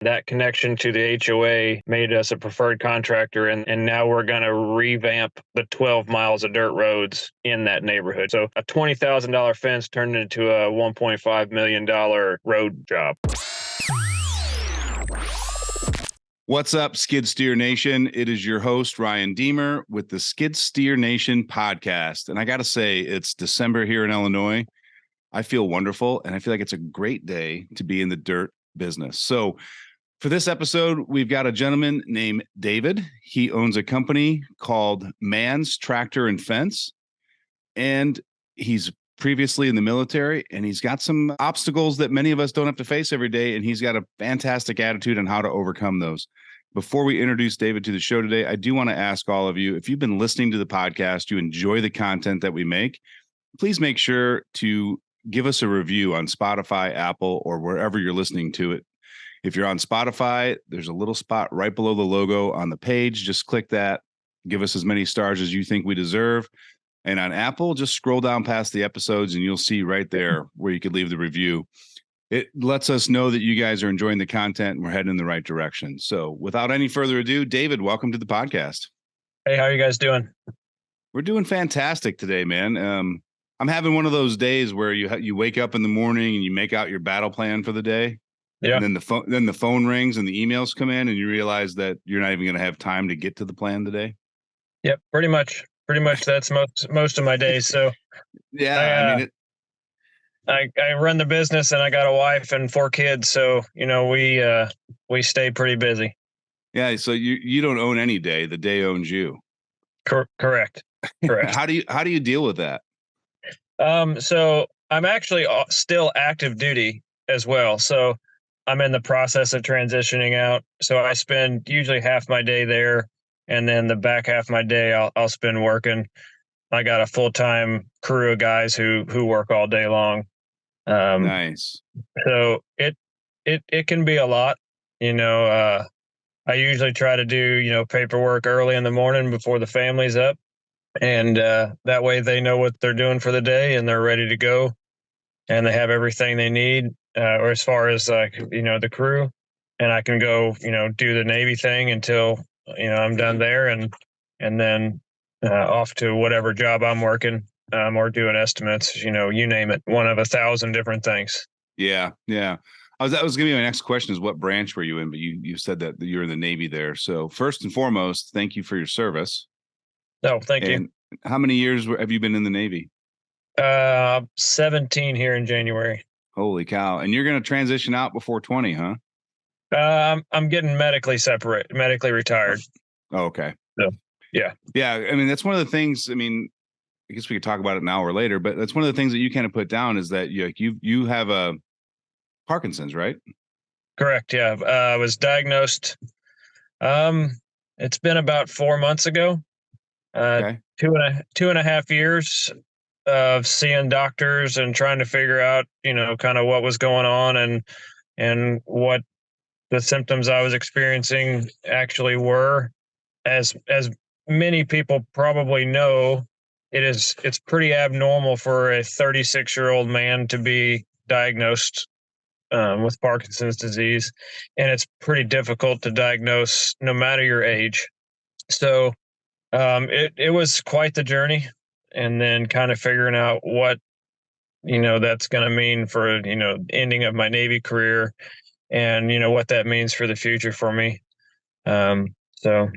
That connection to the HOA made us a preferred contractor, and now we're going to revamp the 12 miles of dirt roads in that neighborhood. So a $20,000 fence turned into a $1.5 million road job. What's up, Skid Steer Nation? It is your host, Ryan Deemer, with the Skid Steer Nation podcast. And I got to say, it's December here in Illinois. I feel wonderful, and I feel like it's a great day to be in the dirt business. So for this episode, we've got a gentleman named David. He owns a company called Mann's Tractor and Fence, and he's previously in the military, and he's got some obstacles that many of us don't have to face every day, and he's got a fantastic attitude on how to overcome those. Before we introduce David to the show today, I do want to ask all of you, if you've been listening to the podcast, you enjoy the content that we make, please make sure to give us a review on Spotify, Apple, or wherever you're listening to it. If you're on Spotify, there's a little spot right below the logo on the page. Just click that. Give us as many stars as you think we deserve. And on Apple, just scroll down past the episodes and you'll see right there where you could leave the review. It lets us know that you guys are enjoying the content and we're heading in the right direction. So without any further ado, David, welcome to the podcast. Hey, how are you guys doing? We're doing fantastic today, man. I'm having one of those days where you wake up in the morning and you make out your battle plan for the day. Yeah. And then the phone rings and the emails come in and you realize that you're not even going to have time to get to the plan today. Yep, pretty much that's most of my days. So yeah, I run the business and I got a wife and 4 kids, so we stay pretty busy. Yeah, so you don't own any day; the day owns you. Correct. How do you deal with that? So I'm actually still active duty as well. So I'm in the process of transitioning out. So I spend usually half my day there, and then the back half of my day I'll spend working. I got a full-time crew of guys who work all day long. Nice. So it can be a lot. I usually try to do paperwork early in the morning before the family's up, and that way they know what they're doing for the day and they're ready to go, and they have everything they need, or as far as the crew, and I can go do the Navy thing until I'm done there, and then off to whatever job I'm working, or doing estimates, you name it, one of 1,000 different things. Yeah. That was going to be my next question, is what branch were you in? But you said that you're in the Navy there. So first and foremost, thank you for your service. No, thank you. How many years have you been in the Navy? 17 here in January. Holy cow. And you're going to transition out before 20, huh? I'm getting medically retired. Oh, okay. So, yeah. Yeah. I mean, that's one of the things, I guess we could talk about it an hour later, but that's one of the things that you kind of put down is that you have a Parkinson's, right? Correct. Yeah. I was diagnosed. It's been about 4 months ago. Okay. 2.5 years of seeing doctors and trying to figure out, kind of what was going on and what the symptoms I was experiencing actually were. As many people probably know, it's pretty abnormal for a 36-year-old man to be diagnosed with Parkinson's disease, and it's pretty difficult to diagnose no matter your age. So it was quite the journey, and then kind of figuring out what that's going to mean for ending of my Navy career, and what that means for the future for me. So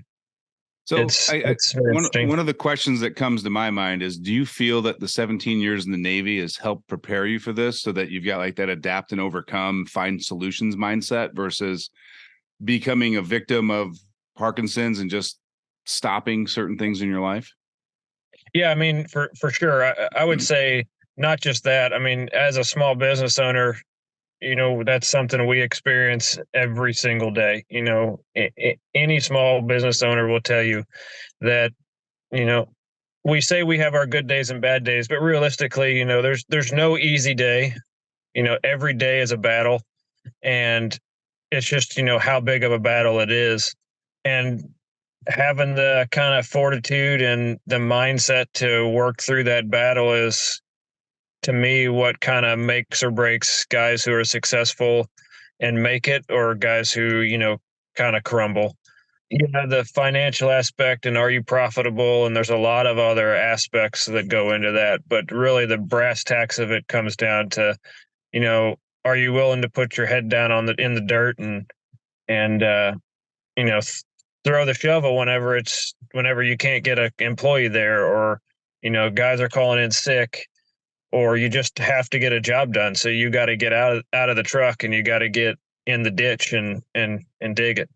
one of the questions that comes to my mind is, do you feel that the 17 years in the Navy has helped prepare you for this, so that you've got like that adapt and overcome, find solutions mindset versus becoming a victim of Parkinson's and just stopping certain things in your life? Yeah, for sure. I would say not just that. As a small business owner, that's something we experience every single day. Any small business owner will tell you that, we say we have our good days and bad days, but realistically, there's no easy day. Every day is a battle, and it's just, how big of a battle it is. And having the kind of fortitude and the mindset to work through that battle is, to me, what kind of makes or breaks guys who are successful and make it, or guys who, kind of crumble. You have the financial aspect, and are you profitable? And there's a lot of other aspects that go into that. But really, the brass tacks of it comes down to, are you willing to put your head down in the dirt and you know, throw the shovel whenever you can't get an employee there, or guys are calling in sick, or you just have to get a job done. So you got to get out of the truck and you got to get in the ditch and dig it.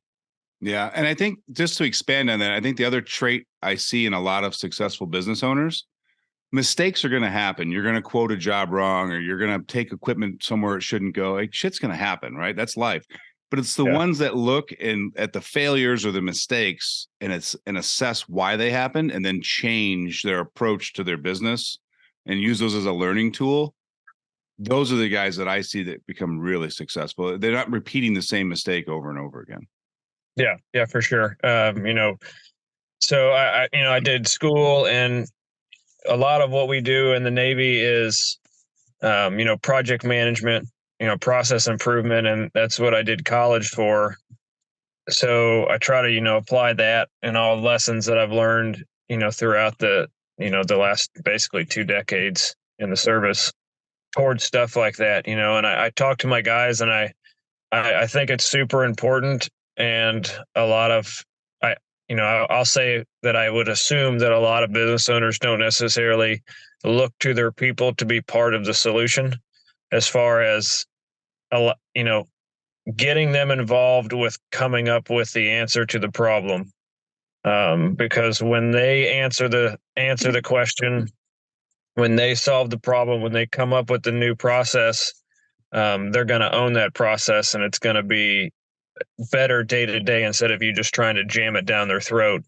Yeah. And I think just to expand on that, I think the other trait I see in a lot of successful business owners, mistakes are going to happen. You're going to quote a job wrong, or you're going to take equipment somewhere it shouldn't go. Like, shit's going to happen, right? That's life. But it's the ones that look at the failures or the mistakes and assess why they happen, and then change their approach to their business and use those as a learning tool. Those are the guys that I see that become really successful. They're not repeating the same mistake over and over again. Yeah, for sure. So I did school, and a lot of what we do in the Navy is, project management, process improvement, and that's what I did college for. So I try to, apply that and all the lessons that I've learned, throughout the last basically 2 decades in the service towards stuff like that, and I talk to my guys, and I think it's super important. And a lot of, I'll say that I would assume that a lot of business owners don't necessarily look to their people to be part of the solution, as far as, getting them involved with coming up with the answer to the problem. Because when they answer the question, when they solve the problem, when they come up with the new process, they're going to own that process, and it's going to be better day to day, instead of you just trying to jam it down their throat.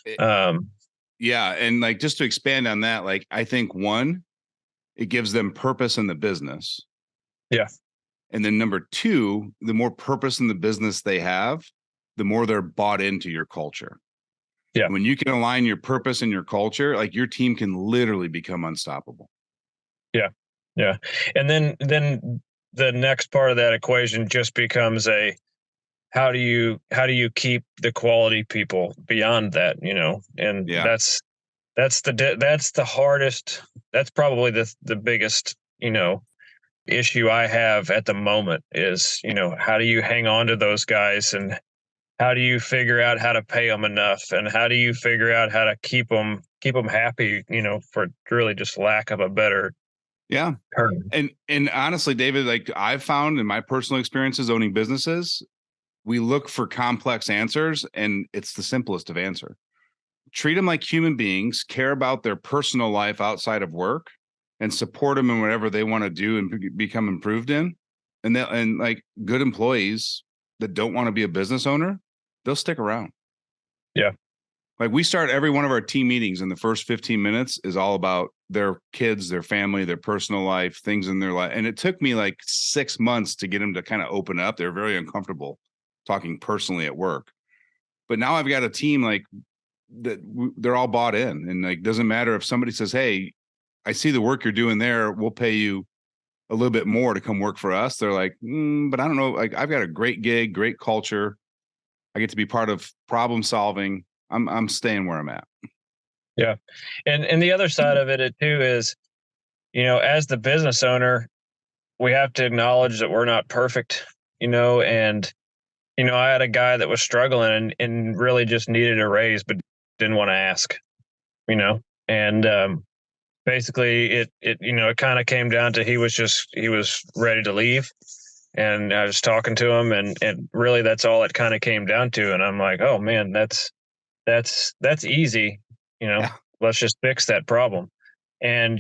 Yeah. And like, just to expand on that, like, I think one, it gives them purpose in the business. Yeah. And then number two, the more purpose in the business they have, the more they're bought into your culture. Yeah. When you can align your purpose and your culture, like, your team can literally become unstoppable. Yeah. Yeah. And then the next part of that equation just becomes how do you keep the quality people beyond that, and that's the hardest, that's probably the biggest, issue I have at the moment is, how do you hang on to those guys, and how do you figure out how to pay them enough, and how do you figure out how to keep them happy, for really just lack of a better term. And honestly, David, like, I've found in my personal experiences owning businesses, we look for complex answers, and it's the simplest of answer. Treat them like human beings, care about their personal life outside of work, and support them in whatever they want to do and become improved in. And like, good employees that don't want to be a business owner, they'll stick around. Yeah. Like, we start every one of our team meetings, in the first 15 minutes is all about their kids, their family, their personal life, things in their life. And it took me like 6 months to get them to kind of open up. They're very uncomfortable talking personally at work. But now I've got a team like that, they're all bought in, and like, doesn't matter if somebody says, "Hey, I see the work you're doing there. We'll pay you a little bit more to come work for us." They're like, but I don't know. Like, I've got a great gig, great culture. I get to be part of problem solving. I'm staying where I'm at. Yeah. And the other side of it too is, as the business owner, we have to acknowledge that we're not perfect, and, I had a guy that was struggling and really just needed a raise, but didn't want to ask, and, basically it kind of came down to, he was ready to leave. And I was talking to him, and really that's all it kind of came down to. And I'm like, oh man, that's easy. Yeah. Let's just fix that problem. And,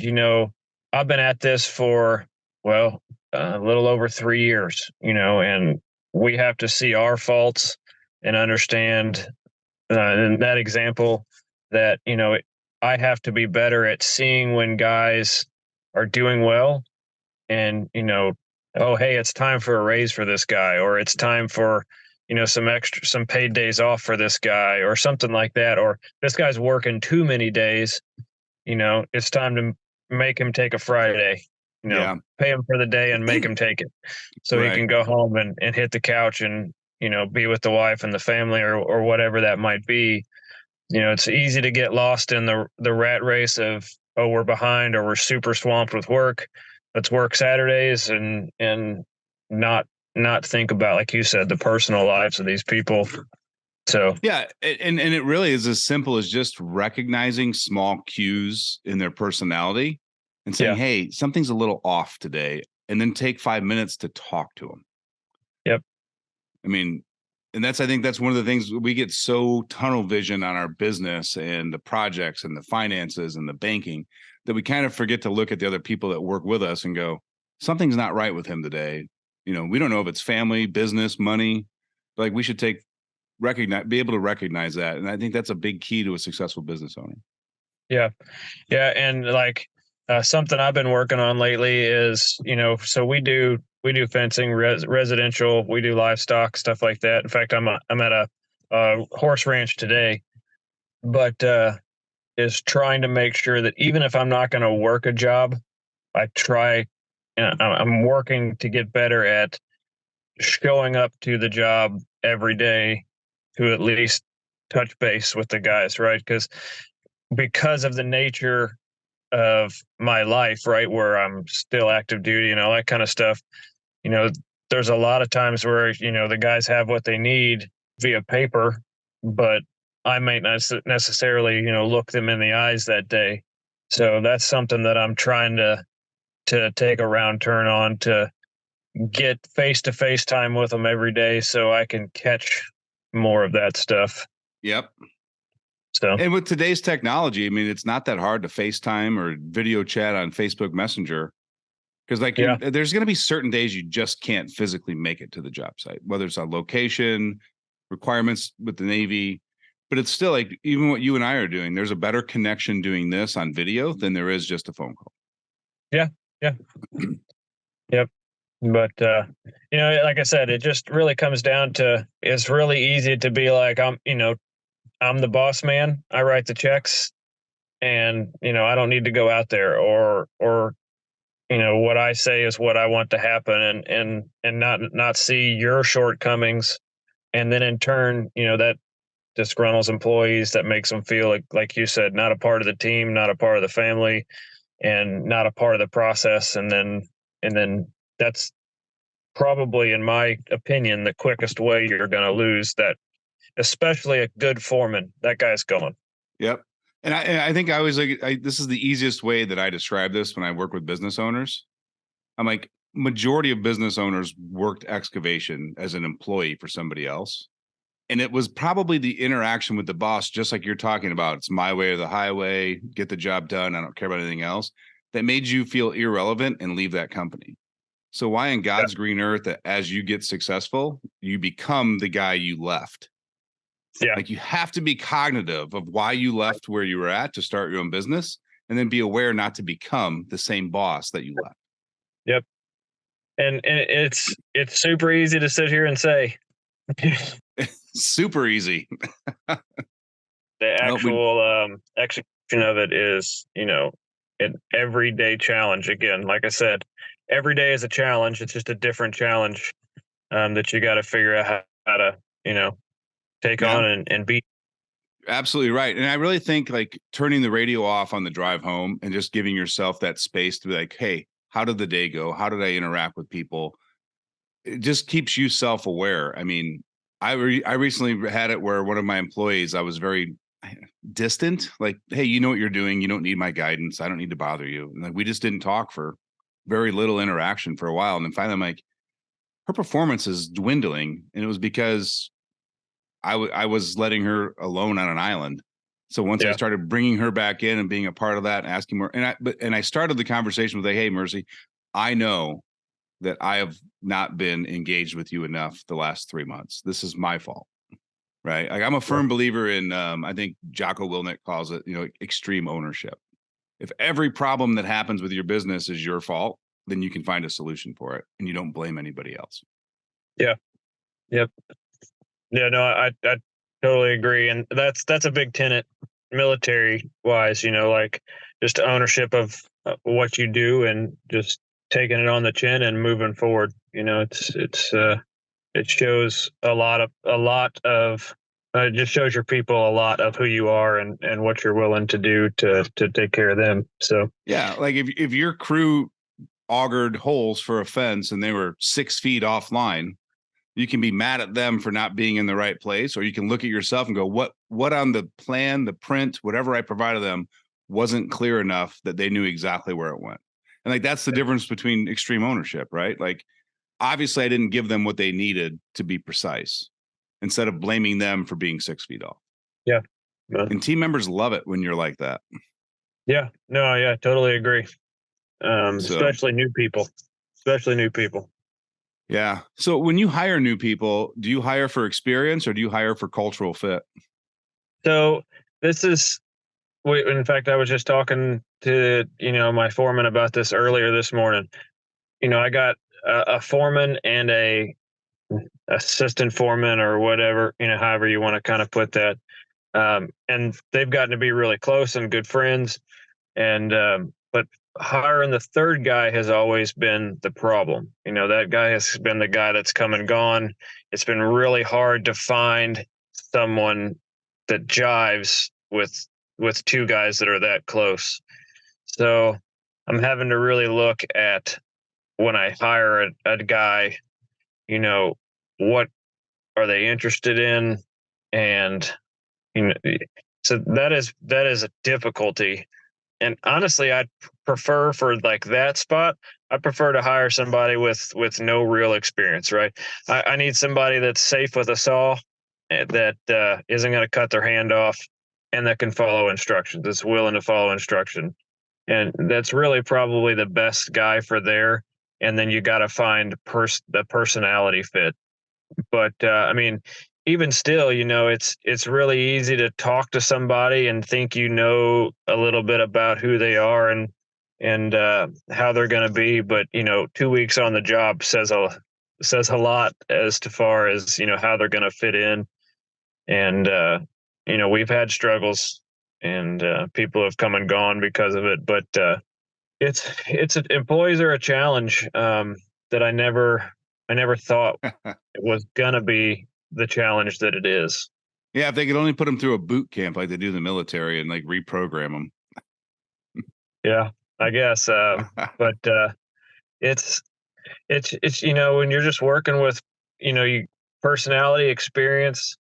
I've been at this for, well, a little over 3 years, and we have to see our faults and understand, in that example, that, I have to be better at seeing when guys are doing well, and, oh, hey, it's time for a raise for this guy, or it's time for, some paid days off for this guy, or something like that, or this guy's working too many days, it's time to make him take a Friday, Yeah. pay him for the day and make him take it, so he Right. can go home and hit the couch and be with the wife and the family, or whatever that might be. It's easy to get lost in the rat race of, oh, we're behind, or we're super swamped with work. Let's work Saturdays and not think about, like you said, the personal lives of these people. So Yeah, and it really is as simple as just recognizing small cues in their personality and saying, yeah, "Hey, something's a little off today," and then take 5 minutes to talk to them. yep, I mean, and I think that's one of the things we get so tunnel vision on our business and the projects and the finances and the banking that we kind of forget to look at the other people that work with us and go, something's not right with him today. We don't know if it's family, business, money. But like we should be able to recognize that. And I think that's a big key to a successful business owner. yeah, yeah, and like something I've been working on lately is, so we do fencing, residential, we do livestock, stuff like that. In fact, I'm at a horse ranch today, but is trying to make sure that even if I'm not going to work a job, I try. I'm working to get better at showing up to the job every day to at least touch base with the guys, right? Because of the nature of my life, right, where I'm still active duty and all that kind of stuff, you know, there's a lot of times where, the guys have what they need via paper, but I might not necessarily, look them in the eyes that day. So that's something that I'm trying to take a round turn on, to get face to face time with them every day so I can catch more of that stuff. Yep. So And with today's technology, I mean, it's not that hard to FaceTime or video chat on Facebook Messenger. Because yeah, there's going to be certain days you just can't physically make it to the job site, whether it's on location, requirements with the Navy. But it's still like, even what you and I are doing, there's a better connection doing this on video than there is just a phone call. yeah, yeah, yep. But like I said, it just really comes down to, it's really easy to be like, I'm the boss man. I write the checks, and I don't need to go out there, or what I say is what I want to happen, and not see your shortcomings, and then in turn, that disgruntles employees, that makes them feel like you said, not a part of the team, not a part of the family, and not a part of the process. And then that's probably, in my opinion, the quickest way you're going to lose that, especially a good foreman. That guy's going. Yep. And I think I always this is the easiest way that I describe this when I work with business owners. I'm like, majority of business owners worked excavation as an employee for somebody else. And it was probably the interaction with the boss, just like you're talking about. It's my way or the highway, get the job done. I don't care about anything else, that made you feel irrelevant and leave that company. So why in Yeah, God's green earth that as you get successful, you become the guy you left? yeah, Like, you have to be cognitive of why you left where you were at to start your own business, and then be aware not to become the same boss that you left. yep. And it's super easy to sit here and say. Super easy. The Well, actual execution of it is, an everyday challenge. Again, like I said, every day is a challenge. It's just a different challenge, that you got to figure out how to, take yeah, on and beat. absolutely right. And I really think like turning the radio off on the drive home and just giving yourself that space to be like, hey, how did the day go? How did I interact with people? It just keeps you self-aware. I mean, I recently had it where one of my employees, I was very distant, like, hey, you know what you're doing. You don't need my guidance. I don't need to bother you. And like, we just didn't talk for very little interaction for a while. And then finally I'm like, her performance is dwindling. And it was because I was letting her alone on an island. So once I Yeah, started bringing her back in and being a part of that, and asking more, and I started the conversation with like, hey, Mercy, I know that I have not been engaged with you enough the last 3 months. This is my fault. Right. Like, I'm a yeah, firm believer in, I think Jocko Willink calls it, extreme ownership. If every problem that happens with your business is your fault, then you can find a solution for it and you don't blame anybody else. yeah, yep, yeah. No, I totally agree, and that's a big tenet, military wise. Like just ownership of what you do, and just taking it on the chin and moving forward. It shows it just shows your people a lot of who you are and what you're willing to do to take care of them. So yeah, like if your crew augured holes for a fence and they were 6 feet offline, you can be mad at them for not being in the right place, or you can look at yourself and go, what on the plan, the print, whatever I provided them wasn't clear enough that they knew exactly where it went. And like, that's the difference between extreme ownership, right? Like, obviously I didn't give them what they needed to be precise instead of blaming them for being 6 feet off. Yeah. And team members love it when you're like that. Yeah. No, yeah, totally agree. Especially new people. Yeah. So when you hire new people, do you hire for experience or do you hire for cultural fit? So in fact, I was just talking to, my foreman about this earlier this morning. I got a foreman and a assistant foreman or whatever, however you want to kind of put that. And they've gotten to be really close and good friends. But hiring the third guy has always been the problem. That guy has been the guy that's come and gone. It's been really hard to find someone that jives with two guys that are that close. So I'm having to really look at, when I hire a guy, what are they interested in? And, so that is a difficulty. And honestly, I'd prefer for like that spot, I prefer to hire somebody with no real experience, right? I need somebody that's safe with a saw, that isn't going to cut their hand off, and that can follow instructions, that's willing to follow instruction. And that's really probably the best guy for there. And then you got to find the personality fit. But I mean, even still, it's really easy to talk to somebody and think a little bit about who they are and how they're going to be. But 2 weeks on the job says a lot as to far as how they're going to fit in. And we've had struggles, and people have come and gone because of it. But employees are a challenge that I never thought it was gonna be the challenge that it is. Yeah, if they could only put them through a boot camp like they do in the military and like reprogram them. Yeah, I guess. But it's when you're just working with personality, experience.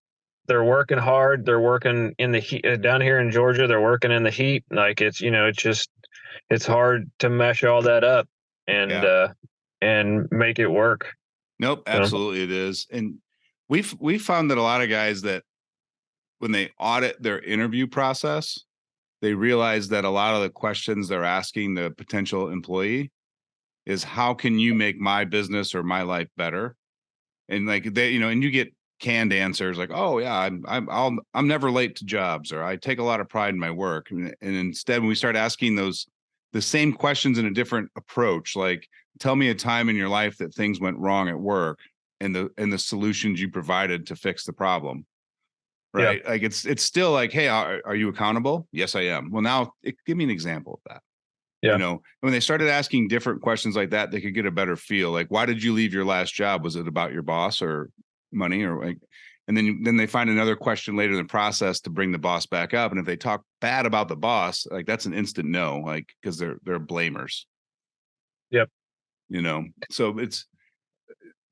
They're working hard. They're working in the heat down here in Georgia. They're working in the heat. Like it's hard to mesh all that up and make it work. Nope, absolutely it is. And we've found that a lot of guys, that when they audit their interview process, they realize that a lot of the questions they're asking the potential employee is, how can you make my business or my life better? And like and you get canned answers like, oh yeah, I'm never late to jobs, or I take a lot of pride in my work. And instead, when we start asking the same questions in a different approach, like, tell me a time in your life that things went wrong at work and the solutions you provided to fix the problem. Right. Yeah. Like it's still like, hey, are you accountable? Yes, I am. Well, now give me an example of that. Yeah. When they started asking different questions like that, they could get a better feel. Like, why did you leave your last job? Was it about your boss or money, or like, and then they find another question later in the process to bring the boss back up. And if they talk bad about the boss, like, that's an instant no, like, because they're blamers. Yep. So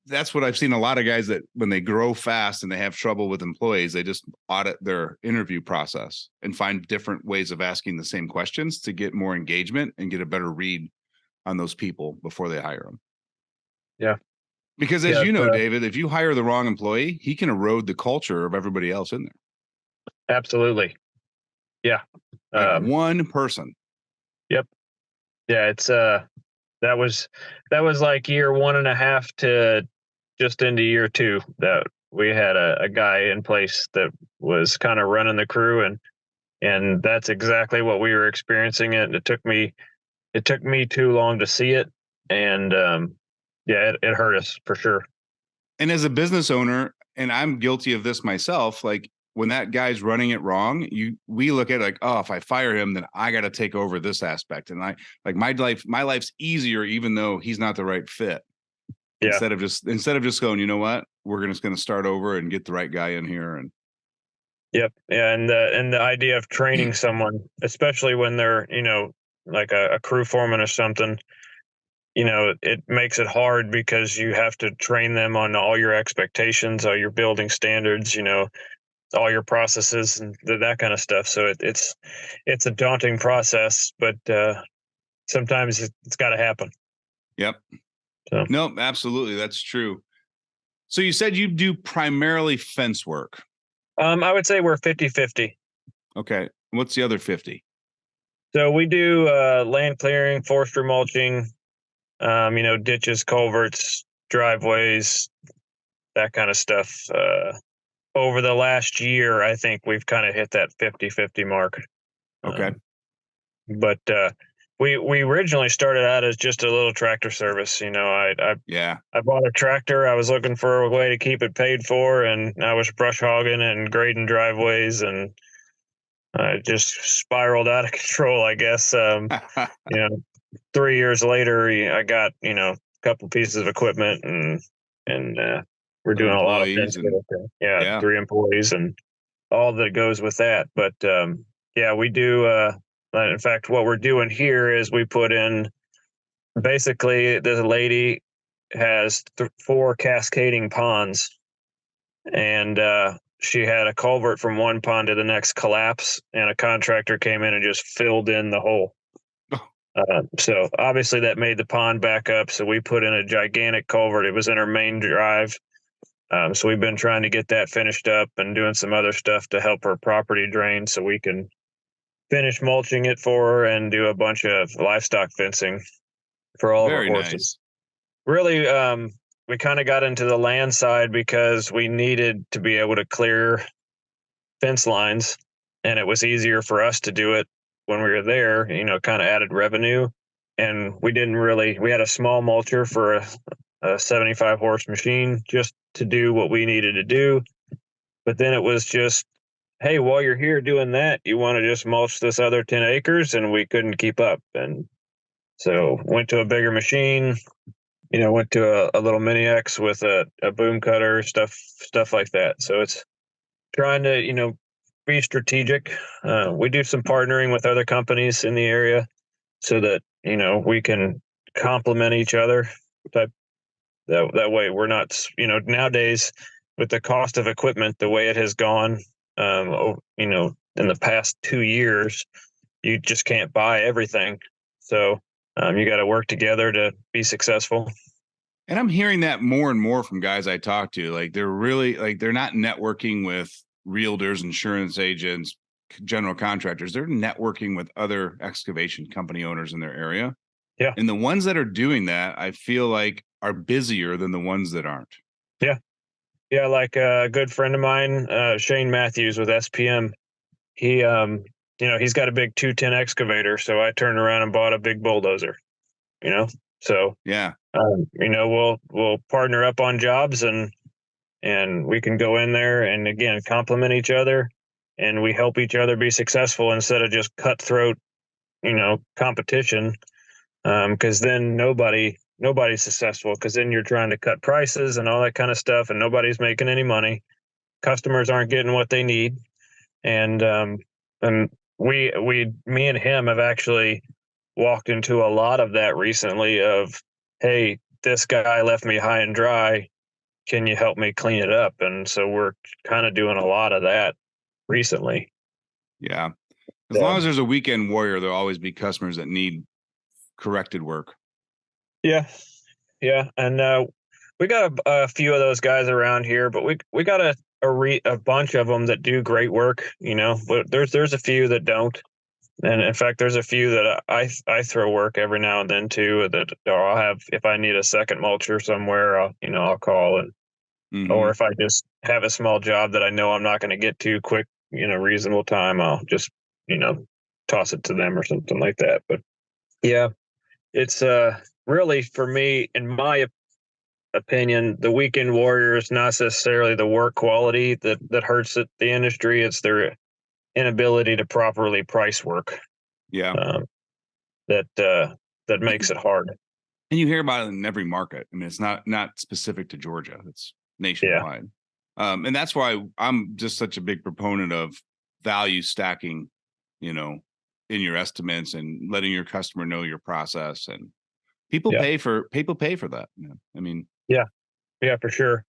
that's what I've seen a lot of guys, that when they grow fast and they have trouble with employees, they just audit their interview process and find different ways of asking the same questions to get more engagement and get a better read on those people before they hire them. Yeah. Because as David, if you hire the wrong employee, he can erode the culture of everybody else in there. Absolutely. Yeah. Like one person. Yep. Yeah. It's that was like year 1.5 to just into year 2 that we had a guy in place that was kind of running the crew, and that's exactly what we were experiencing. It took me too long to see it. And it hurt us for sure. And as a business owner, and I'm guilty of this myself, like, when that guy's running it wrong, we look at it like, oh, if I fire him, then I got to take over this aspect. And my life's easier, even though he's not the right fit. Yeah. Instead of just going, you know what, we're just going to start over and get the right guy in here. And yep. Yeah. And the idea of training someone, especially when they're, like a crew foreman or something, it makes it hard because you have to train them on all your expectations, all your building standards, all your processes and that kind of stuff. So it's a daunting process, but sometimes it's got to happen. Yep. So. No, absolutely. That's true. So you said you do primarily fence work. I would say we're 50-50. Okay. What's the other 50? So we do land clearing, forestry mulching, ditches, culverts, driveways, that kind of stuff. Over the last year, I think we've kind of hit that 50-50 mark. Okay. But we originally started out as just a little tractor service. I bought a tractor. I was looking for a way to keep it paid for, and I was brush hogging and grading driveways, and I just spiraled out of control, I guess. 3 years later, I got a couple pieces of equipment, and we're doing a lot of things. Yeah, 3 employees and all that goes with that. But we do. In fact, what we're doing here is we put in, basically, the lady has 4 cascading ponds, and she had a culvert from one pond to the next collapse, and a contractor came in and just filled in the hole. So obviously that made the pond back up. So we put in a gigantic culvert. It was in our main drive. So we've been trying to get that finished up and doing some other stuff to help her property drain so we can finish mulching it for her and do a bunch of livestock fencing for all of our horses. Nice. Really, we kind of got into the land side because we needed to be able to clear fence lines, and it was easier for us to do it when we were there, kind of added revenue. And we had a small mulcher for a 75 horse machine just to do what we needed to do. But then it was just, hey, while you're here doing that, you want to just mulch this other 10 acres, and we couldn't keep up. And so went to a bigger machine, went to a little mini X with a boom cutter, stuff like that. So it's trying to, be strategic. We do some partnering with other companies in the area so that, we can complement each other. That way we're not, nowadays with the cost of equipment, the way it has gone, in the past 2 years, you just can't buy everything. So you got to work together to be successful. And I'm hearing that more and more from guys I talk to. Like they're really they're not networking with realtors, insurance agents, general contractors. They're networking with other excavation company owners in their area. Yeah. And the ones that are doing that, I feel like, are busier than the ones that aren't. Yeah. Yeah. Like a good friend of mine, Shane Matthews with SPM, he, he's got a big 210 excavator. So I turned around and bought a big bulldozer, so yeah. We'll partner up on jobs, and we can go in there and, again, complement each other, and we help each other be successful instead of just cutthroat, competition. Because then nobody's successful, because then you're trying to cut prices and all that kind of stuff, and nobody's making any money. Customers aren't getting what they need. And me and him have actually walked into a lot of that recently of, hey, this guy left me high and dry. Can you help me clean it up? And so we're kind of doing a lot of that recently. Yeah. As long as there's a weekend warrior, there'll always be customers that need corrected work. Yeah. Yeah. And we got a few of those guys around here, but we got a bunch of them that do great work, but there's a few that don't. And in fact, there's a few that I throw work every now and then too, that I'll have, if I need a second mulcher somewhere, I'll call, and or if I just have a small job that I know I'm not going to get to quick, reasonable time, I'll just, toss it to them or something like that. But yeah, it's really, for me, in my opinion, the weekend warrior is not necessarily the work quality that hurts the industry. It's their inability to properly price work. Yeah. That makes it hard. And you hear about it in every market. I mean, it's not specific to Georgia. It's nationwide. And that's why I'm just such a big proponent of value stacking, in your estimates and letting your customer know your process. And people pay for that. I mean, yeah, for sure.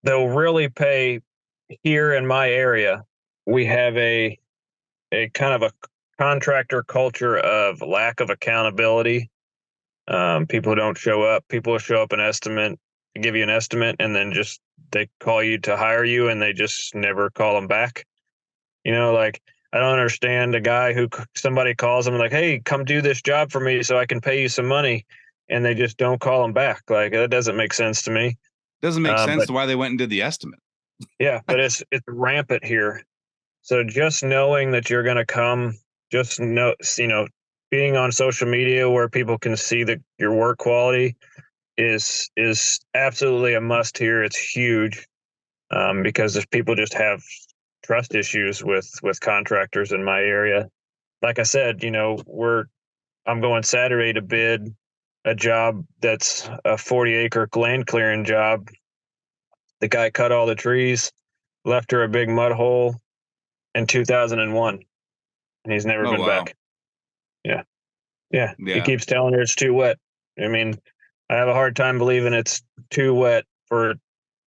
They'll really pay here in my area. We have a kind of a contractor culture of lack of accountability. People don't show up. People show up give you an estimate, and then just they call you to hire you, and they just never call them back. Like I don't understand a guy who somebody calls them like, "Hey, come do this job for me, so I can pay you some money," and they just don't call them back. Like that doesn't make sense to me. Doesn't make sense to why they went and did the estimate. Yeah, but it's rampant here. So just knowing that you're going to come, just being on social media where people can see your work quality is absolutely a must here. It's huge because people just have trust issues with contractors in my area. Like I said, I'm going Saturday to bid a job that's a 40-acre land clearing job. The guy cut all the trees, left her a big mud hole in 2001, and he's never been back. Yeah. He keeps telling her it's too wet. I mean, I have a hard time believing it's too wet for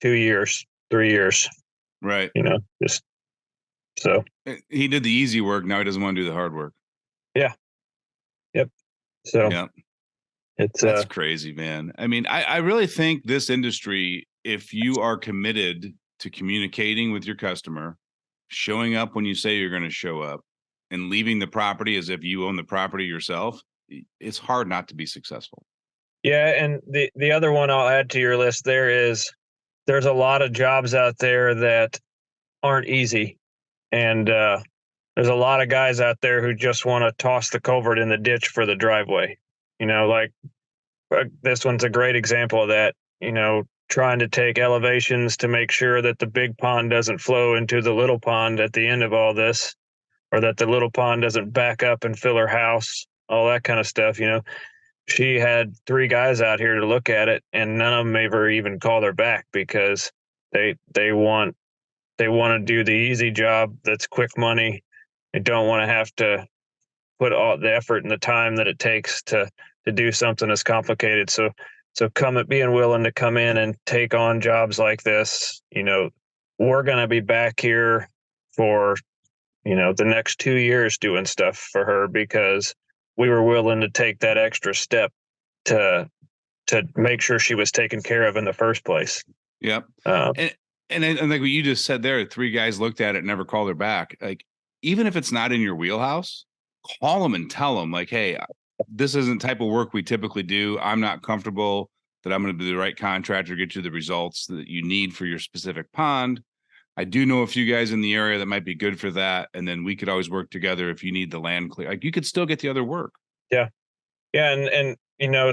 2 years, 3 years. Right. Just so. He did the easy work. Now he doesn't want to do the hard work. Yeah. Yep. So. Yeah. That's crazy, man. I mean, I really think this industry, if you are committed to communicating with your customer, showing up when you say you're going to show up, and leaving the property as if you own the property yourself, it's hard not to be successful. Yeah. And the other one I'll add to your list there is there's a lot of jobs out there that aren't easy. And there's a lot of guys out there who just want to toss the culvert in the ditch for the driveway. Like this one's a great example of that, trying to take elevations to make sure that the big pond doesn't flow into the little pond at the end of all this, or that the little pond doesn't back up and fill her house, all that kind of stuff. She had 3 guys out here to look at it, and none of them ever even called her back because they want to do the easy job that's quick money. They don't want to have to put all the effort and the time that it takes to do something as complicated. So being willing to come in and take on jobs like this, we're going to be back here for the next 2 years doing stuff for her because we were willing to take that extra step to make sure she was taken care of in the first place. Yep. And like what you just said there, 3 guys looked at it, never called her back. Like, even if it's not in your wheelhouse, call them and tell them like, hey, this isn't the type of work we typically do. I'm not comfortable that I'm going to be the right contractor, get you the results that you need for your specific pond. I do know a few guys in the area that might be good for that. And then we could always work together if you need the land clear. Like, you could still get the other work. Yeah. Yeah. And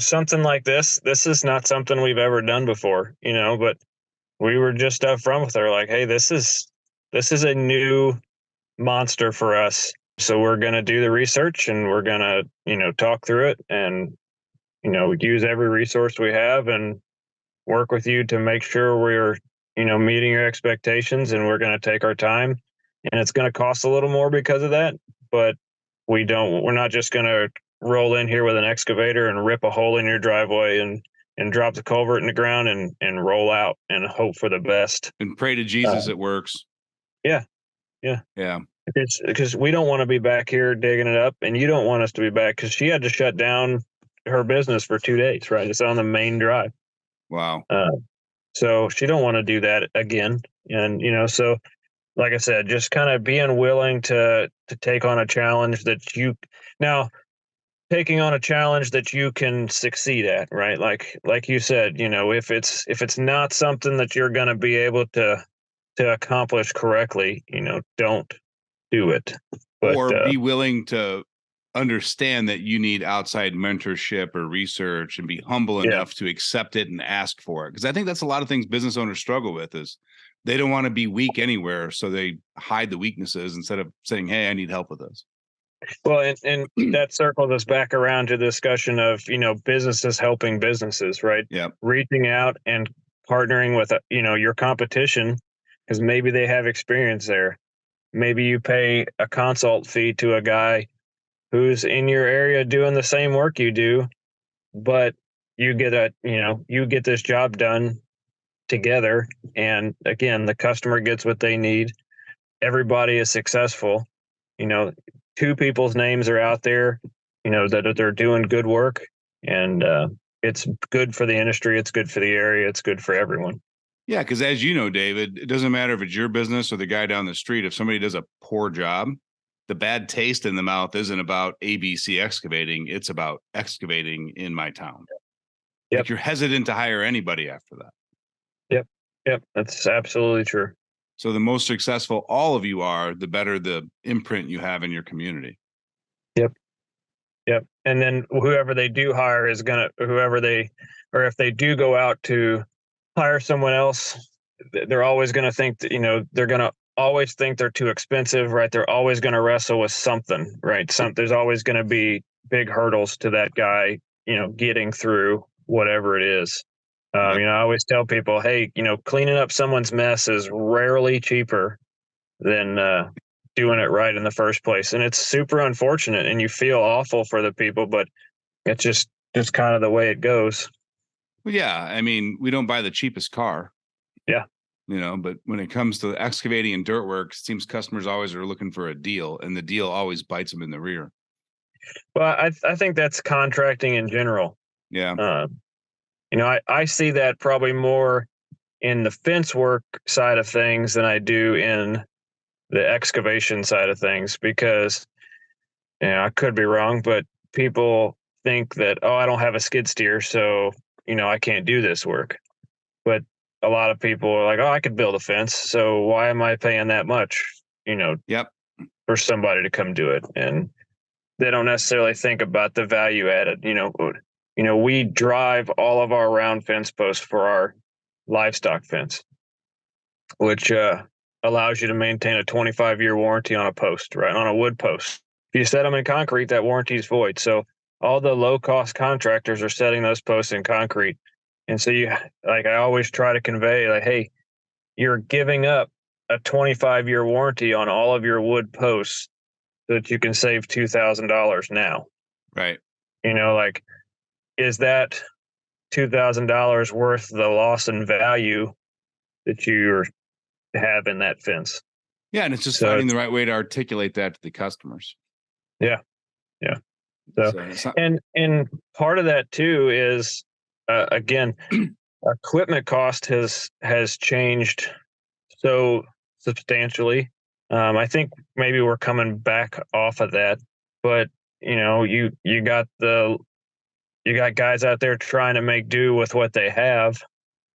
something like this is not something we've ever done before, but we were just upfront with her like, hey, this is a new monster for us. So we're going to do the research and we're going to, talk through it and, use every resource we have and work with you to make sure we're, meeting your expectations, and we're going to take our time, and it's going to cost a little more because of that. But we're not just going to roll in here with an excavator and rip a hole in your driveway and drop the culvert in the ground and roll out and hope for the best and pray to Jesus it works. Yeah. Because we don't want to be back here digging it up, and you don't want us to be back, because she had to shut down her business for 2 days, right? It's on the main drive. Wow. So she don't want to do that again. And, so like I said, just kind of being willing to take on a challenge taking on a challenge that you can succeed at, right? Like you said, if it's not something that you're going to be able to accomplish correctly, don't do it. But, or be willing to understand that you need outside mentorship or research and be humble enough to accept it and ask for it. Because I think that's a lot of things business owners struggle with is they don't want to be weak anywhere. So they hide the weaknesses instead of saying, hey, I need help with this. Well, and that circles us back around to the discussion of, businesses helping businesses, right? Yeah. Reaching out and partnering with, your competition, because maybe they have experience there. Maybe you pay a consult fee to a guy who's in your area doing the same work you do, but you get this job done together. And again, the customer gets what they need. Everybody is successful. Two people's names are out there, that they're doing good work, and it's good for the industry. It's good for the area. It's good for everyone. Yeah. Because as you know, David, it doesn't matter if it's your business or the guy down the street. If somebody does a poor job, the bad taste in the mouth isn't about ABC excavating. It's about excavating in my town. Yep. Like you're hesitant to hire anybody after that. Yep. That's absolutely true. So the most successful all of you are, the better the imprint you have in your community. Yep. And then whoever they do hire is if they do go out to hire someone else, they're always going to think that, they're going to always think they're too expensive, right? They're always going to wrestle with something, right? There's always going to be big hurdles to that guy, getting through whatever it is. I always tell people, hey, cleaning up someone's mess is rarely cheaper than doing it right in the first place. And it's super unfortunate and you feel awful for the people, but it's just kind of the way it goes. Well, yeah. I mean, we don't buy the cheapest car. Yeah. But when it comes to excavating and dirt work, it seems customers always are looking for a deal, and the deal always bites them in the rear. Well, I think that's contracting in general. Yeah. I see that probably more in the fence work side of things than I do in the excavation side of things, because I could be wrong, but people think that, oh, I don't have a skid steer, so I can't do this work. But a lot of people are like, oh, I could build a fence, so why am I paying that much Yep. for somebody to come do it? And they don't necessarily think about the value added. We drive all of our round fence posts for our livestock fence, which allows you to maintain a 25-year warranty on a post, right? On a wood post. If you set them in concrete, that warranty is void. So all the low-cost contractors are setting those posts in concrete. And so I always try to convey, like, hey, you're giving up a 25-year warranty on all of your wood posts so that you can save $2,000 now. Right. Is that $2,000 worth the loss in value that you have in that fence? Yeah, and it's just finding the right way to articulate that to the customers. Yeah. So and part of that too is again, equipment cost has changed so substantially. I think maybe we're coming back off of that, but you got guys out there trying to make do with what they have,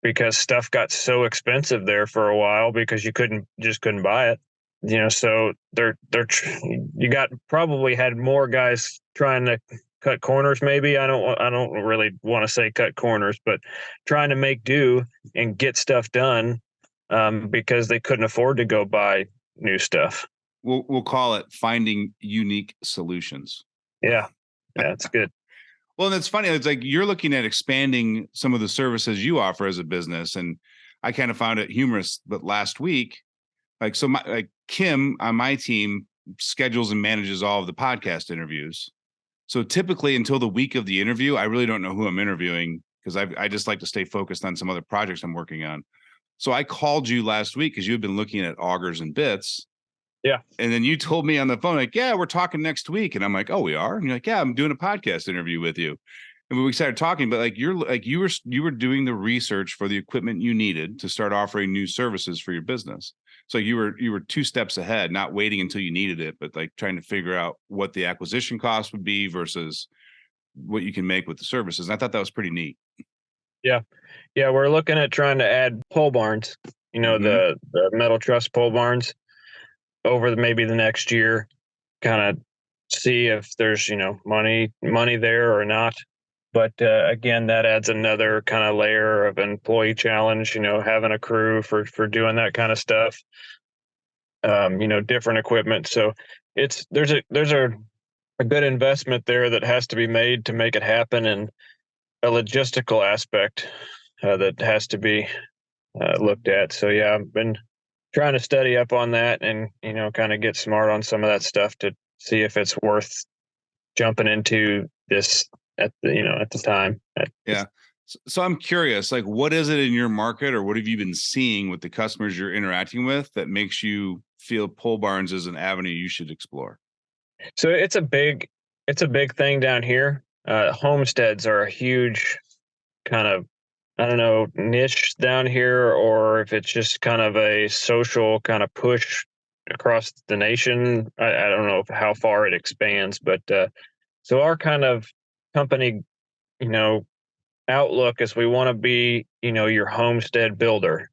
because stuff got so expensive there for a while because you couldn't buy it. So you got probably had more guys trying to cut corners. Maybe I don't really want to say cut corners, but trying to make do and get stuff done because they couldn't afford to go buy new stuff. We'll call it finding unique solutions. Yeah, it's good. Well, and it's funny. It's like you're looking at expanding some of the services you offer as a business, and I kind of found it humorous. But last week, Kim on my team schedules and manages all of the podcast interviews. So typically, until the week of the interview, I really don't know who I'm interviewing because I just like to stay focused on some other projects I'm working on. So I called you last week because you've been looking at augers and bits. Yeah. And then you told me on the phone, like, yeah, we're talking next week. And I'm like, oh, we are? And you're like, yeah, I'm doing a podcast interview with you. And we started talking, but you were doing the research for the equipment you needed to start offering new services for your business. So you were 2 steps ahead, not waiting until you needed it, but like trying to figure out what the acquisition cost would be versus what you can make with the services. And I thought that was pretty neat. Yeah. We're looking at trying to add pole barns, the metal truss pole barns over maybe the next year, kind of see if there's, money there or not. But again, that adds another kind of layer of employee challenge, having a crew for doing that kind of stuff, different equipment. So there's a good investment there that has to be made to make it happen, and a logistical aspect that has to be looked at. So yeah, I've been trying to study up on that and kind of get smart on some of that stuff to see if it's worth jumping into this at the time. Yeah. So I'm curious, like, what is it in your market, or what have you been seeing with the customers you're interacting with that makes you feel pole barns is an avenue you should explore? So it's a big thing down here. Homesteads are a huge kind of, I don't know, niche down here, or if it's just kind of a social kind of push across the nation. I don't know how far it expands, but so our kind of company, you know, outlook is we want to be, your homestead builder,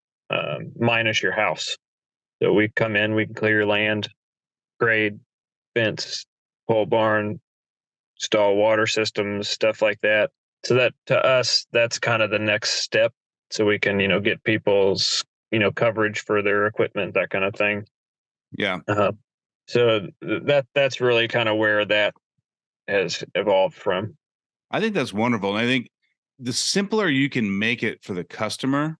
minus your house. So we come in, we can clear your land, grade, fence, pole barn, install water systems, stuff like that. So that to us, that's kind of the next step. So we can, get people's, coverage for their equipment, that kind of thing. Yeah. So that's really kind of where that has evolved from. I think that's wonderful. And I think the simpler you can make it for the customer,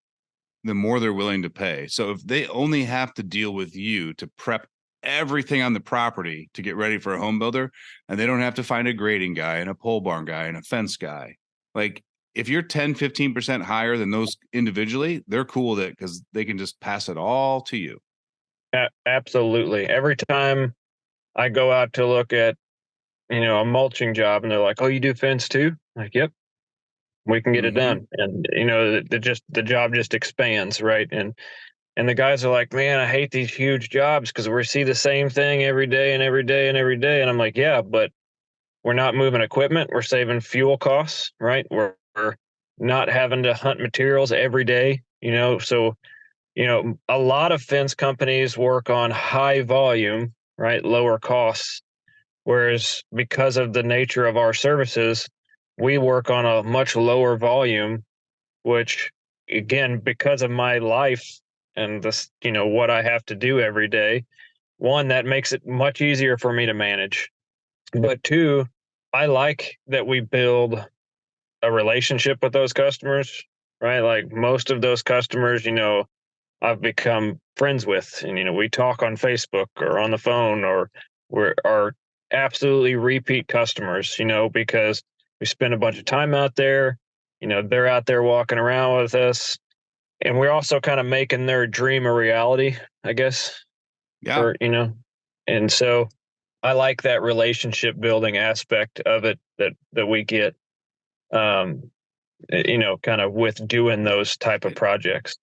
the more they're willing to pay. So if they only have to deal with you to prep everything on the property to get ready for a home builder, and they don't have to find a grading guy and a pole barn guy and a fence guy, like if you're 10, 15% higher than those individually, they're cool with it because they can just pass it all to you. Absolutely. Every time I go out to look at, a mulching job, and they're like, "Oh, you do fence too?" I'm like, "Yep, we can get it Mm-hmm. done." And the job just expands, right? And the guys are like, "Man, I hate these huge jobs because we see the same thing every day and every day and every day." And I'm like, "Yeah, but we're not moving equipment. We're saving fuel costs, right? We're not having to hunt materials every day, So, a lot of fence companies work on high volume, right? Lower costs. Whereas because of the nature of our services, we work on a much lower volume, which again, because of my life and this, what I have to do every day, one, that makes it much easier for me to manage. But two, I like that we build a relationship with those customers, right? Like most of those customers, I've become friends with, and we talk on Facebook or on the phone, or we're are absolutely repeat customers, because we spend a bunch of time out there. They're out there walking around with us, and we're also kind of making their dream a reality, I guess. Yeah. Or and so I like that relationship building aspect of it that we get, um, kind of with doing those type of projects.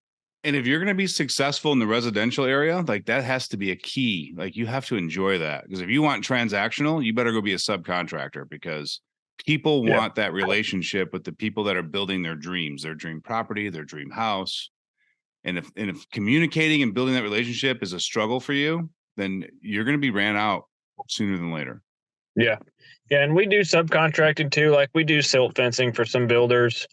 And if you're going to be successful in the residential area, like that has to be a key. Like you have to enjoy that, because if you want transactional, you better go be a subcontractor, because people Yeah. want that relationship with the people that are building their dreams, their dream property, their dream house. And if communicating and building that relationship is a struggle for you, then you're going to be ran out sooner than later. Yeah. Yeah. And we do subcontracting too. Like we do silt fencing for some builders,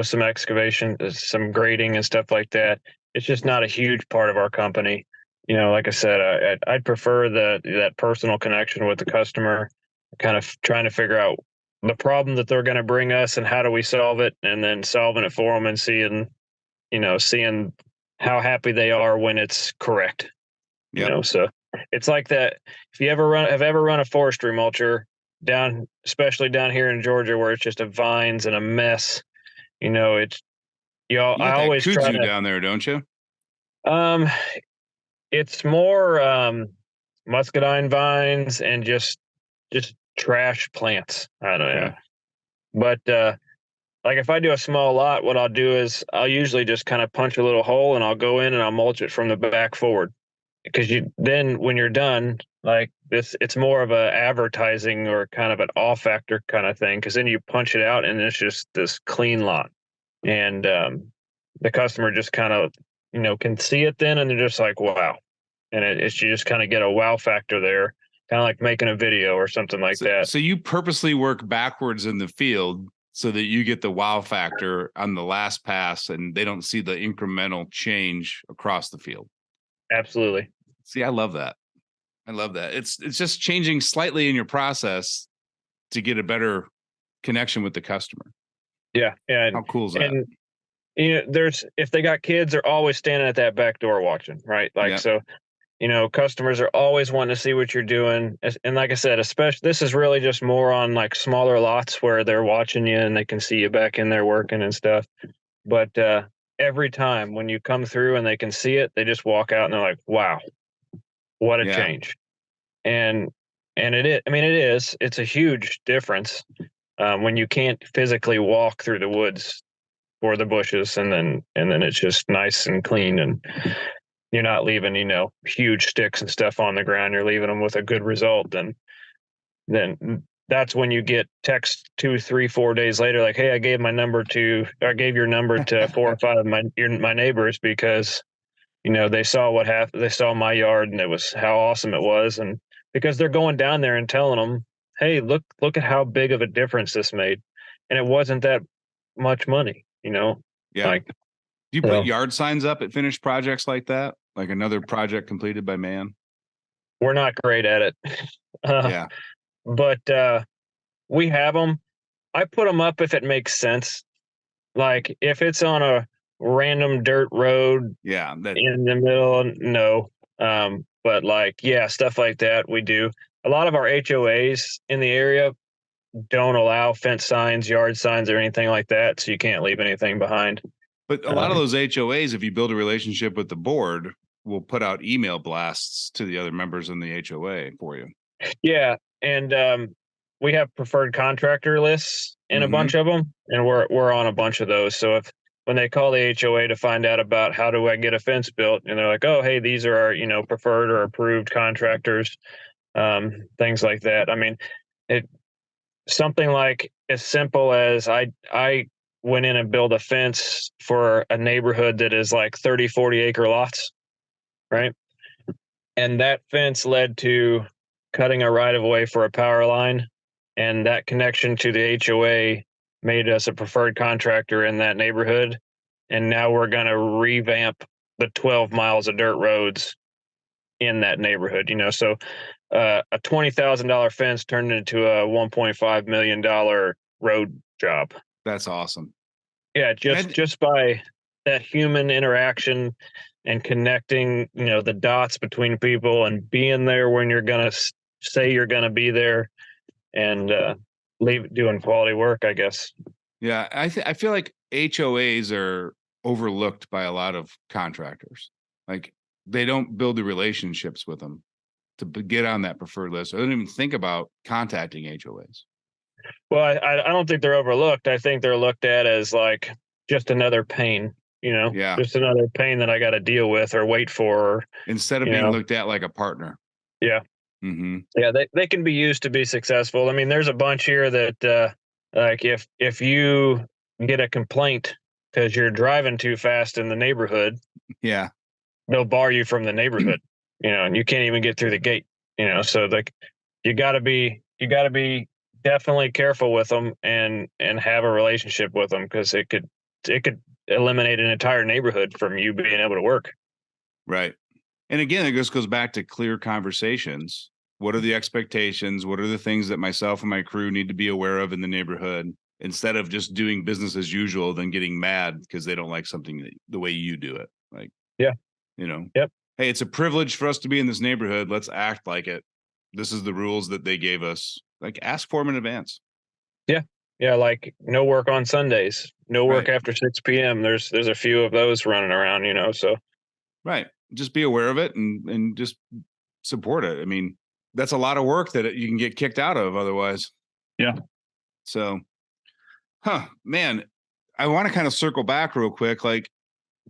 some excavation, some grading and stuff like that. It's just not a huge part of our company. Like I said, I'd prefer that personal connection with the customer, kind of trying to figure out the problem that they're going to bring us and how do we solve it, and then solving it for them and seeing how happy they are when it's correct. Yep. So it's like that. If you have ever run a forestry mulcher down, especially down here in Georgia, where it's just a vines and a mess, it's You I got that always try kudzu to. down there, don't you? Um, it's more muscadine vines and just trash plants. I don't know, Okay. but like if I do a small lot, what I'll do is I'll usually just kind of punch a little hole and I'll go in and I'll mulch it from the back forward. Because you then when you're done, like this, it's more of a advertising or kind of an off factor kind of thing, because then you punch it out and it's just this clean lot, and the customer just kind of can see it then, and they're just like, wow. And it's you just kind of get a wow factor there. kind of like making a video or something like that. So you purposely work backwards in the field so that you get the wow factor on the last pass and they don't see the incremental change across the field. Absolutely. See, I love that. I love that. It's just changing slightly in your process to get a better connection with the customer. Yeah. Yeah. How cool is that? And if they got kids, they're always standing at that back door watching, right? Like, so, customers are always wanting to see what you're doing. And like I said, especially this is really just more on like smaller lots where they're watching you and they can see you back in there working and stuff. But every time when you come through and they can see it, they just walk out and they're like, wow, what a change. And it's a huge difference when you can't physically walk through the woods or the bushes, and then it's just nice and clean, and you're not leaving huge sticks and stuff on the ground. You're leaving them with a good result. Then that's when you get text 2, 3, 4 days later, like, hey, I gave your number to 4 or 5 of my neighbors because they saw what happened. They saw my yard and it was how awesome it was, and because they're going down there and telling them, hey, look at how big of a difference this made, and it wasn't that much money. Yeah. Like, do you put yard signs up at finished projects like that? Like another project completed by man? We're not great at it. Yeah. But we have them. I put them up if it makes sense. Like if it's on a random dirt road in the middle, no. But like, yeah, stuff like that we do. A lot of our HOAs in the area don't allow fence signs, yard signs, or anything like that, so you can't leave anything behind. But a lot of those HOAs, if you build a relationship with the board, will put out email blasts to the other members in the HOA for you. Yeah, and we have preferred contractor lists in a bunch of them, and we're on a bunch of those. So when they call the HOA to find out about how do I get a fence built, and they're like, oh, hey, these are our preferred or approved contractors, things like that. I mean, something like as simple as I went in and built a fence for a neighborhood that is like 30, 40 acre lots, right? And that fence led to cutting a right of way for a power line. And that connection to the HOA made us a preferred contractor in that neighborhood. And now we're going to revamp the 12 miles of dirt roads in that neighborhood. So a $20,000 fence turned into a $1.5 million road job. That's awesome. Yeah, just by that human interaction and connecting, the dots between people and being there when you're gonna say you're gonna be there, and leave doing quality work, I guess. Yeah, I feel like HOAs are overlooked by a lot of contractors. Like they don't build the relationships with them to get on that preferred list. I don't even think about contacting HOAs. Well, I don't think they're overlooked. I think they're looked at as like just another pain, just another pain that I got to deal with or wait for. Instead of being looked at like a partner. Yeah. Yeah, they can be used to be successful. I mean, there's a bunch here that like if you get a complaint because you're driving too fast in the neighborhood, they'll bar you from the neighborhood, and you can't even get through the gate, so like you got to be definitely careful with them and have a relationship with them, because it could eliminate an entire neighborhood from you being able to work. Right. And again, it just goes back to clear conversations. What are the expectations? What are the things that myself and my crew need to be aware of in the neighborhood, instead of just doing business as usual, then getting mad because they don't like something the way you do it. Like, hey, it's a privilege for us to be in this neighborhood. Let's act like it. This is the rules that they gave us. Like, ask for them in advance. Yeah. Yeah. Like no work on Sundays, no work after 6 p.m. There's a few of those running around, so. Right. Just be aware of it and just support it. I mean, that's a lot of work that you can get kicked out of otherwise. Yeah. So, man, I want to kind of circle back real quick. Like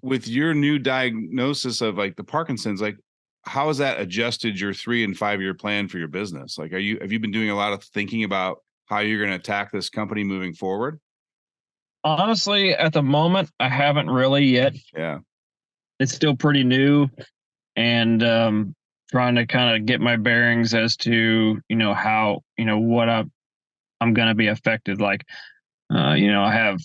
with your new diagnosis of like the Parkinson's, like how has that adjusted your 3 and 5 year plan for your business? Like, have you been doing a lot of thinking about how you're going to attack this company moving forward? Honestly, at the moment, I haven't really yet. Yeah. It's still pretty new. And trying to kind of get my bearings as to, how, what I'm going to be affected. Like, I have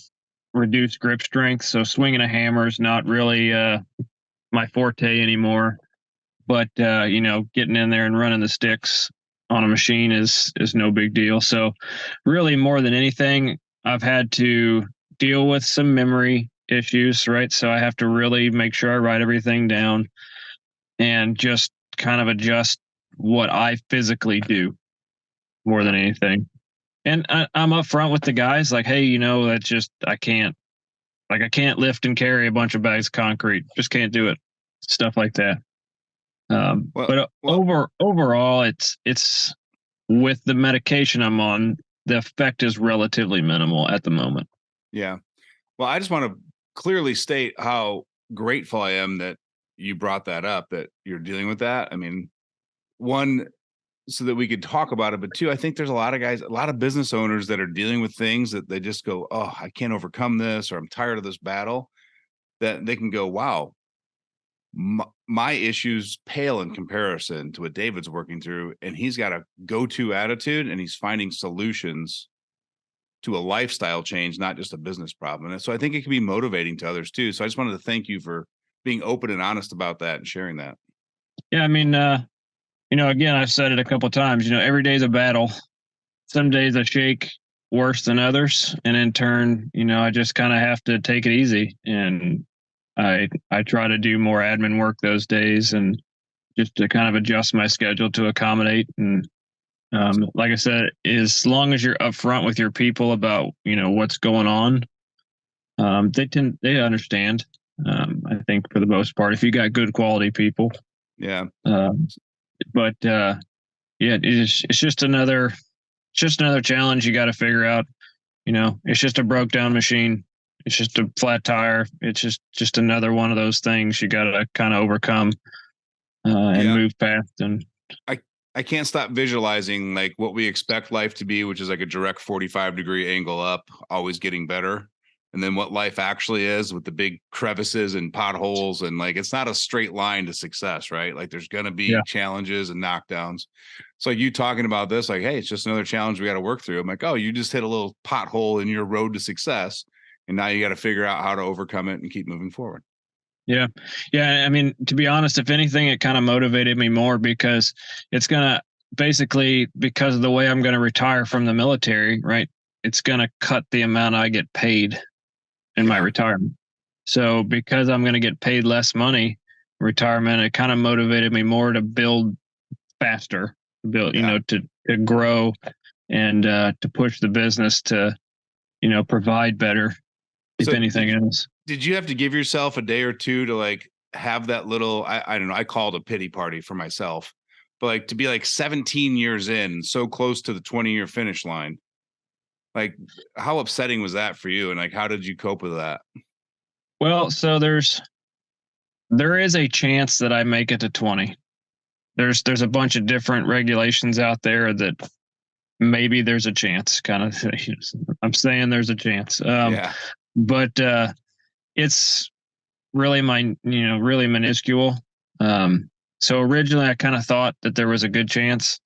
reduced grip strength. So swinging a hammer is not really my forte anymore. But, getting in there and running the sticks on a machine is no big deal. So really more than anything, I've had to deal with some memory issues, right? So I have to really make sure I write everything down and just kind of adjust what I physically do more than anything. And I'm upfront with the guys, like, hey, that's just I can't lift and carry a bunch of bags of concrete. Just can't do it. Stuff like that. Well, But well, overall, it's with the medication I'm on, the effect is relatively minimal at the moment. yeah. Well, I just want to clearly state how grateful I am that you brought that up, that you're dealing with that. I mean, one, so that we could talk about it, but two, I think there's a lot of guys, a lot of business owners that are dealing with things that they just go, oh, I can't overcome this, or I'm tired of this battle. That they can go, wow, my issues pale in comparison to what David's working through, and he's got a go-to attitude, and he's finding solutions to a lifestyle change, not just a business problem. And so I think it can be motivating to others too. So I just wanted to thank you for being open and honest about that and sharing that. Yeah, I mean, again, I've said it a couple of times. Every day's a battle. Some days I shake worse than others, and in turn, I just kind of have to take it easy. And I try to do more admin work those days, and just to kind of adjust my schedule to accommodate. And like I said, as long as you're upfront with your people about what's going on, they understand. I think for the most part, if you got good quality people. Yeah. Um, but yeah, it's just another challenge you got to figure out. It's just a broke down machine. It's just a flat tire. It's just another one of those things you got to kind of overcome and Yeah. move past. And I, I can't stop visualizing like what we expect life to be, which is like a direct 45-degree angle up, always getting better. And then what life actually is with the big crevices and potholes. And like, it's not a straight line to success, right? Like there's going to yeah, be challenges and knockdowns. So like you talking about this, like, hey, it's just another challenge we got to work through. I'm like, oh, you just hit a little pothole in your road to success. And now you got to figure out how to overcome it and keep moving forward. yeah, yeah. I mean, to be honest, if anything, it kind of motivated me more because it's gonna basically because of the way I'm gonna retire from the military, right? It's gonna cut the amount I get paid in my Yeah. retirement. So because I'm going to get paid less money in retirement, it kind of motivated me more to build faster, build, Yeah. to grow and to push the business to, provide better, if So anything else. did you have to give yourself a day or two to like have that little I don't know, I called a pity party for myself, but like to be like 17 years in, so close to the 20-year finish line. Like how upsetting was that for you? And like how did you cope with that? Well, so there is a chance that I make it to 20. There's a bunch of different regulations out there that maybe there's a chance. Kind of, I'm saying there's a chance. Yeah. But it's really minuscule. So originally I kind of thought that there was a good chance,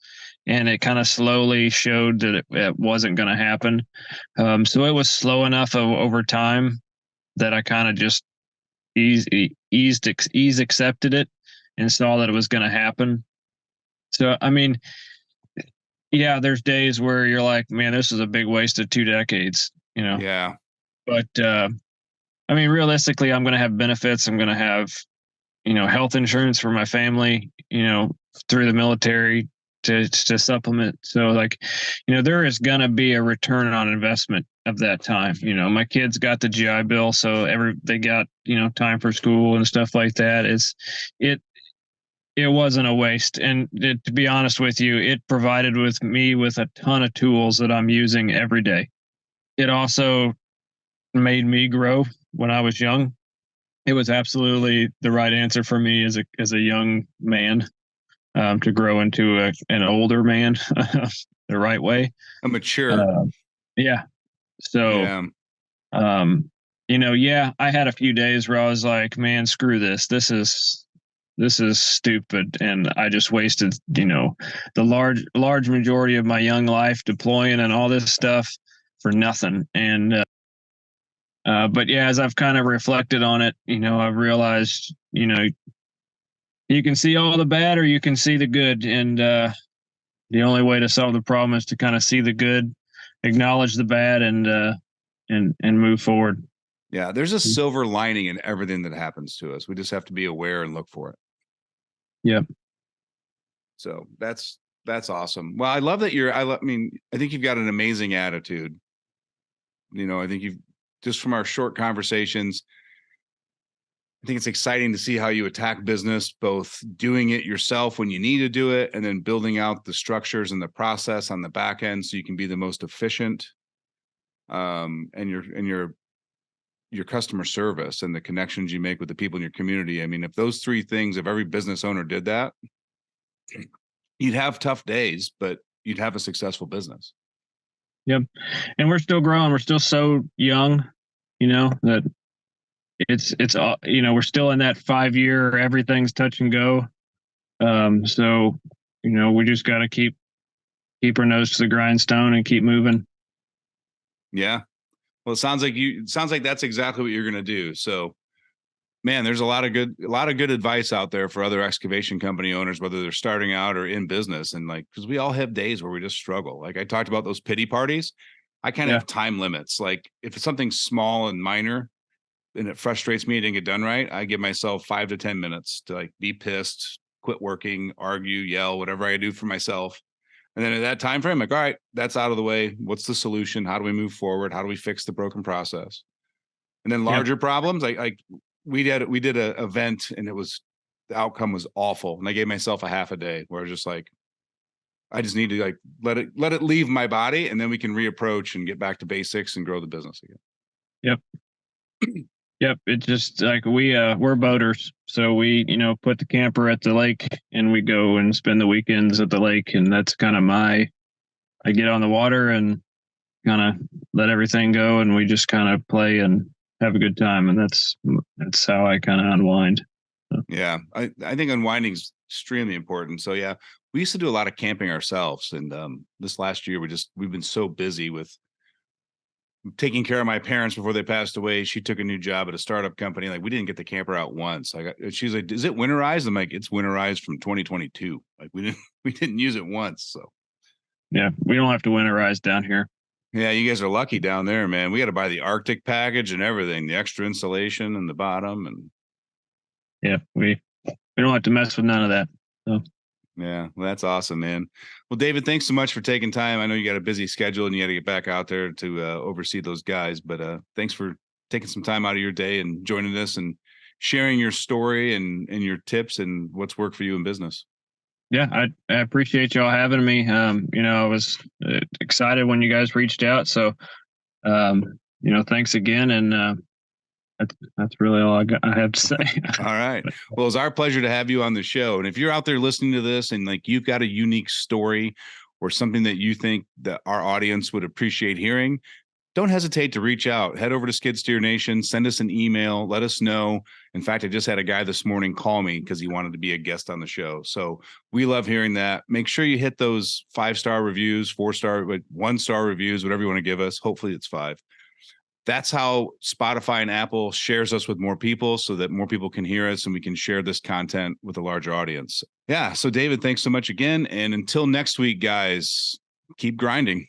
and it kind of slowly showed that it wasn't going to happen. So it was slow enough over time that I kind of just ease accepted it and saw that it was going to happen. So I mean, yeah, there's days where you're like, man, this is a big waste of 2 decades, Yeah. But I mean, realistically, I'm going to have benefits. I'm going to have health insurance for my family, through the military to supplement. So like, there is gonna be a return on investment of that time. My kids got the GI Bill, so they got, time for school and stuff like that. It it wasn't a waste. And to be honest with you, it provided with me with a ton of tools that I'm using every day. It also made me grow when I was young. It was absolutely the right answer for me as a young man, to grow into an older man the right way. A mature. Uh, yeah. So, Yeah. yeah, I had a few days where I was like, man, screw this. This is this is stupid. And I just wasted, the large majority of my young life deploying and all this stuff for nothing. And, but yeah, as I've kind of reflected on it, I've realized, you can see all the bad or you can see the good. And, the only way to solve the problem is to kind of see the good, acknowledge the bad, and move forward. Yeah, there's a silver lining in everything that happens to us. We just have to be aware and look for it. Yeah. So that's awesome. Well, I love that I think you've got an amazing attitude. I think you've just from our short conversations, I think it's exciting to see how you attack business, both doing it yourself when you need to do it, and then building out the structures and the process on the back end so you can be the most efficient. And your customer service and the connections you make with the people in your community. I mean, if those three things, if every business owner did that, you'd have tough days, but you'd have a successful business. Yep. And we're still growing. We're still so young, that it's we're still in that 5-year, everything's touch and go. So, we just got to keep our nose to the grindstone and keep moving. Yeah. Well, it sounds like that's exactly what you're going to do. So, man, there's a lot of good advice out there for other excavation company owners, whether they're starting out or in business. And because we all have days where we just struggle. Like I talked about those pity parties. I kind of have time limits. Like if it's something small and minor and it frustrates me, it didn't get done right, I give myself 5 to 10 minutes to be pissed, quit working, argue, yell, whatever I do for myself. And then at that time frame, all right, that's out of the way. What's the solution? How do we move forward? How do we fix the broken process? And then larger problems, we did a event and the outcome was awful. And I gave myself a half a day where I was just I just need to let it leave my body, and then we can reapproach and get back to basics and grow the business again. Yep. Yep. It's just we're boaters. So we, put the camper at the lake and we go and spend the weekends at the lake. And that's kind of I get on the water and kind of let everything go. And we just kind of play and have a good time. And that's how I kind of unwind. So. Yeah. I think unwinding is extremely important. So yeah, we used to do a lot of camping ourselves. And this last year, we've been so busy with taking care of my parents before they passed away. She took a new job at a startup company. We didn't get the camper out once. She's like, is it winterized? I'm like, it's winterized from 2022. We didn't use it once. So yeah, we don't have to winterize down here. Yeah, you guys are lucky down there, man. We got to buy the Arctic package and everything, the extra insulation in the bottom. And yeah, we don't have to mess with none of that. So. Yeah, well, that's awesome, man. Well, David, thanks so much for taking time. I know you got a busy schedule and you got to get back out there to oversee those guys, but thanks for taking some time out of your day and joining us and sharing your story and your tips and what's worked for you in business. Yeah, I appreciate y'all having me. I was excited when you guys reached out. So, thanks again. And that's really all I have to say. All right. Well, it's our pleasure to have you on the show. And if you're out there listening to this and you've got a unique story or something that you think that our audience would appreciate hearing, don't hesitate to reach out. Head over to Skid Steer Nation, send us an email, let us know. In fact, I just had a guy this morning call me because he wanted to be a guest on the show. So we love hearing that. Make sure you hit those 5-star reviews, 4-star, 1-star reviews, whatever you want to give us. Hopefully it's 5. That's how Spotify and Apple shares us with more people so that more people can hear us and we can share this content with a larger audience. Yeah. So David, thanks so much again. And until next week, guys, keep grinding.